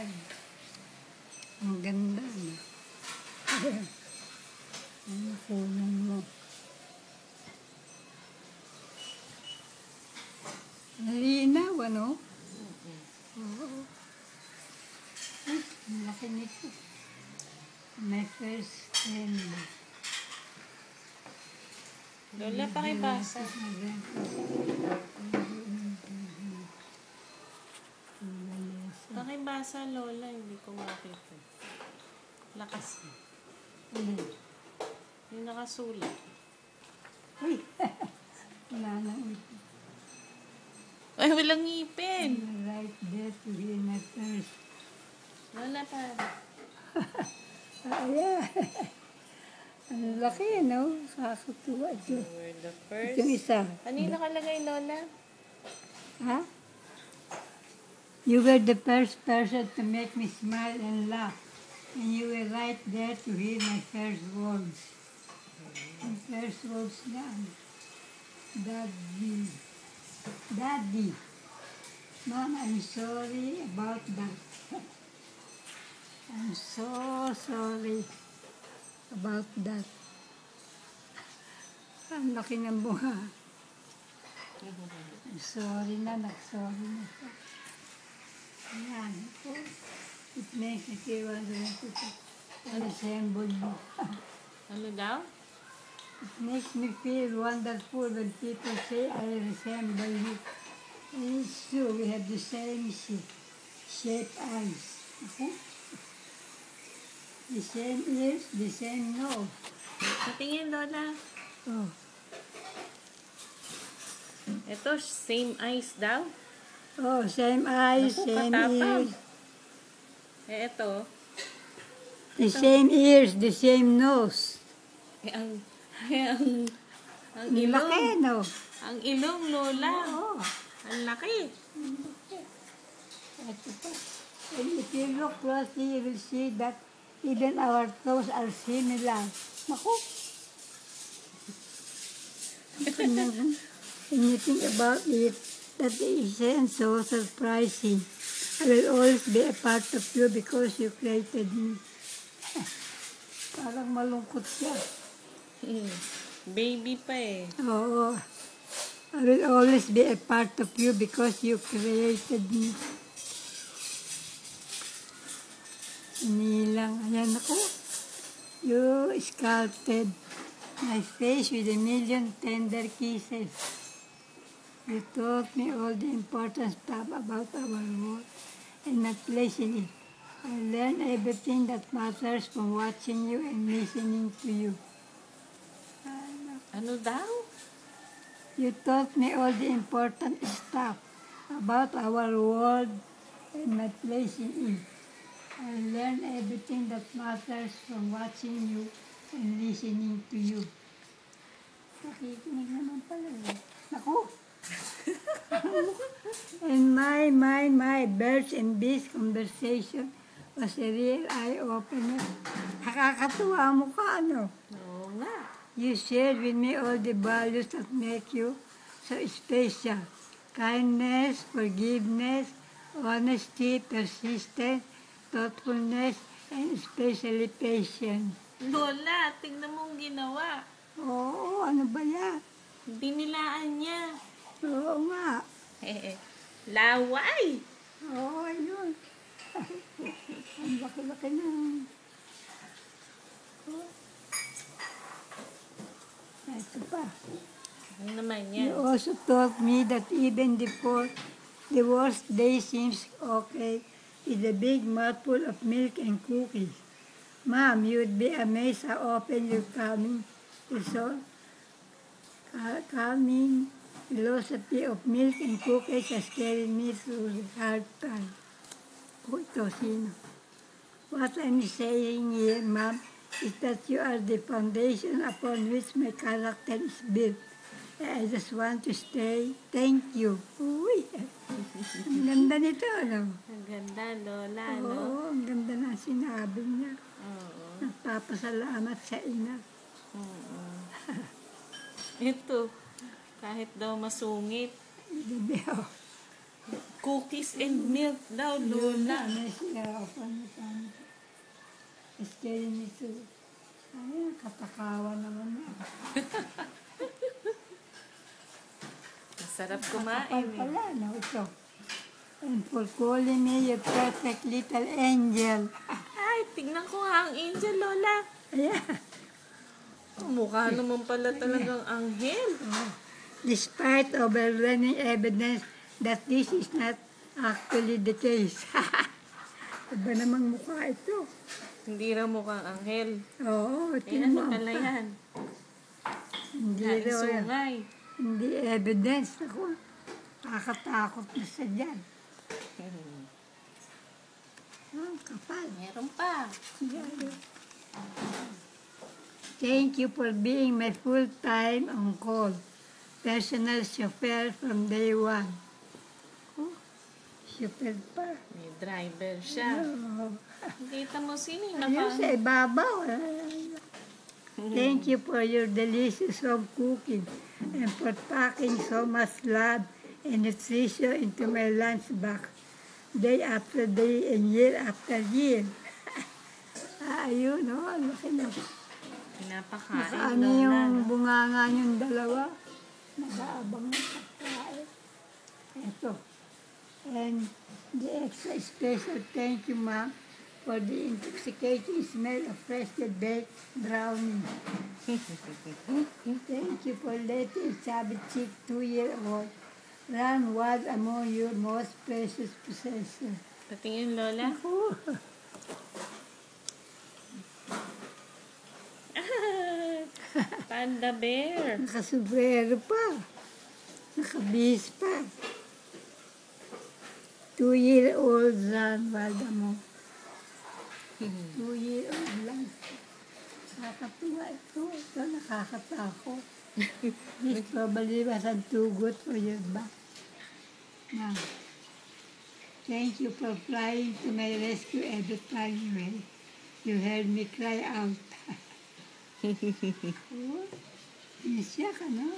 Ayan. Ang ganda, no? Ayan. Ang kulong mo. Nalinaw, ano? Oo. Ay, ang laki nito. My first friend. Lola, pakibasa. Pakibasa, Lola. Hindi ko makita. Lakas. Yung nakasulat. Uy! Wala nang ito. Ay, walang ngipin. Right there to hear my first. Lola, pa. Ayan. Ang laki, no? Kakatuwa ito. You were the first. Itong isa. Ano yung nakalagay, Lola? Ha? You were the first person to make me smile and laugh. And you were right there to hear my first words. Ang first words na, Daddy. Daddy. Mom, I'm sorry about that. I'm so sorry about that. Ang laki ng bunga. Sorry na, nag-sorry na siya. Ayan. It makes me feel wonderful to resemble you. Ano daw? It makes me feel wonderful when people say I resemble you. And it's true, we have the same shape eyes. Okay? The same ears, the same nose. Patingin, Lola. Oh. Ito, same eyes daw. Oh, same eyes, Naku, same katapang. ears. Ito. The same ears, the same nose. Ang Ang ilong. laki, no? Ang ilong, Lola. Oo. Ang laki. Ito pa. And if you look closely, you will see that even our toes are similar. Naku! When you think about it, that isn't so surprising. I will always be a part of you because you created me. Parang malungkot siya. Baby pa eh. Oo. I will always be a part of you because you created me. Inilang. Ayan ako. You sculpted my face with a million tender kisses. You taught me all the important stuff about our world and my place in it. I learned everything that matters from watching you and listening to you. Ano daw? You taught me all the important stuff about our world and my place in it. I learned everything that matters from watching you and listening to you. Nakikinig naman pala eh. Naku! And my birds and bees conversation was a real eye-opener. Nakakatuwa mo ka, ano? Oo nga. You shared with me all the values that make you so special. Kindness, forgiveness, honesty, persistence, thoughtfulness, and especially patience. Lola, tingnan mo ang ginawa. Oo, ano ba yan? Binilaan niya. Oo nga. Laway. Oo, ayun. Ang laki-laki na. Oh. Ito pa. Ano naman You yan? also taught me that even before the worst day seems okay, with a big mouthful of milk and cookies. Mom, you'd be amazed how often your calming philosophy of milk and cookies has carried me through the hard time. Oh, ito, sino? What I'm saying here, Mom, is that you are the foundation upon which my character is built. I just want to say thank you. Uy, ang ganda nito, ano? Ang ganda, Lola, no? Oo, ang ganda na sinabi niya. Oo. Nagpapasalamat sa ina. Oo. Ito, kahit daw masungit. Gabi, oh. Cookies and milk daw, Lola. Ano siya, scary nito. Ay, katakawan naman na. Masarap Kapal kumain eh. pala, no, ito. And for calling me your perfect little angel. Ay, tignan ko nga ang angel, Lola. Ayan. Mukha naman pala talagang anghel. Despite overwhelming evidence that this is not actually the case. Iba namang mukha ito. Hindi raw mukhang anghel. Oo, Eh, tingnan ano mo. pala yan? Hindi raw yan. Naisungay. Hindi evidence. Ako, nakakatakot na sa dyan. Kapal. Meron pa. Thank you for being my full-time on-call personal chauffeur from day one. Oh, chauffeur pa. May driver siya. Oh. Kita mo sino yung Ayun sa ibabaw. Thank you for your delicious home cooking and for packing so much love and nutrition into my lunchbox day after day and year after year. Ayun, oh, laki na. Pinapakain, Nakaano Lola. yung No? bunganga yung dalawa. Nag-aabang ng pagkain. Ito. And the extra special thank you, ma'am, for the intoxicating smell of freshly baked brownie. Thank you for letting chubby chick 2-year-old run wild among your most precious possessions. Patingin, Lola. Oh, Panda bear. nakasubrero pa. Nakabihis pa. 2-year-old run wild among 2-year-old lang. Nakakatuwa ito. Ito nakakatakot. This probably wasn't too good for your back. Now, thank you for flying to my rescue every time you heard me cry out. Oh, siya ka, no?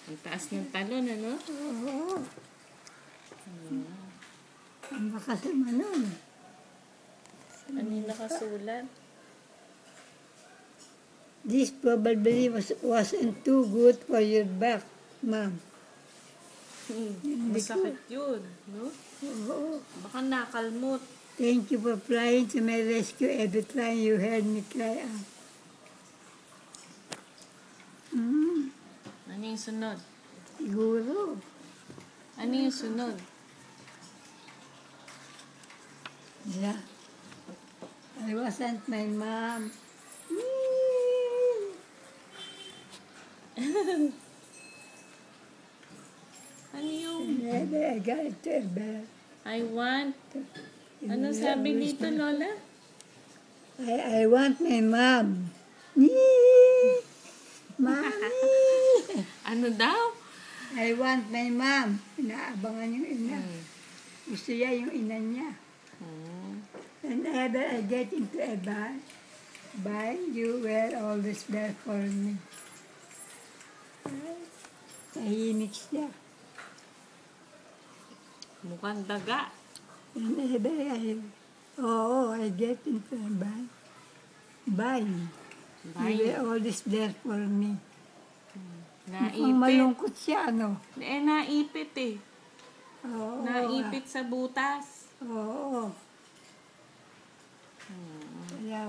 Ang taas ng talon, ano? Oo. Ang bakas naman nun. Ano yung nakasulat? This probably wasn't too good for your back, ma'am. Masakit yun, no? Oo. Baka nakalmot. Thank you for flying to my rescue every time you heard me cry out. Ano yung sunod? Siguro. Ano yung sunod? Yeah. I wasn't my mom. Ano yung Maybe I got it to a bed. I want? Ano sabi dito, Lola? I want my mom. Mommy! Ano daw? I want my mom. Inaabangan yung ina. Gusto niya yung ina niya. Whenever I get into a bind, you were always there for me. Tahimik siya. Mukhang daga. Whenever I get into a bind, you were always there for me. Mukhang Naipit. malungkot siya, ano? Eh, naipit eh. Oo. Naipit sa butas. Oo. Kaya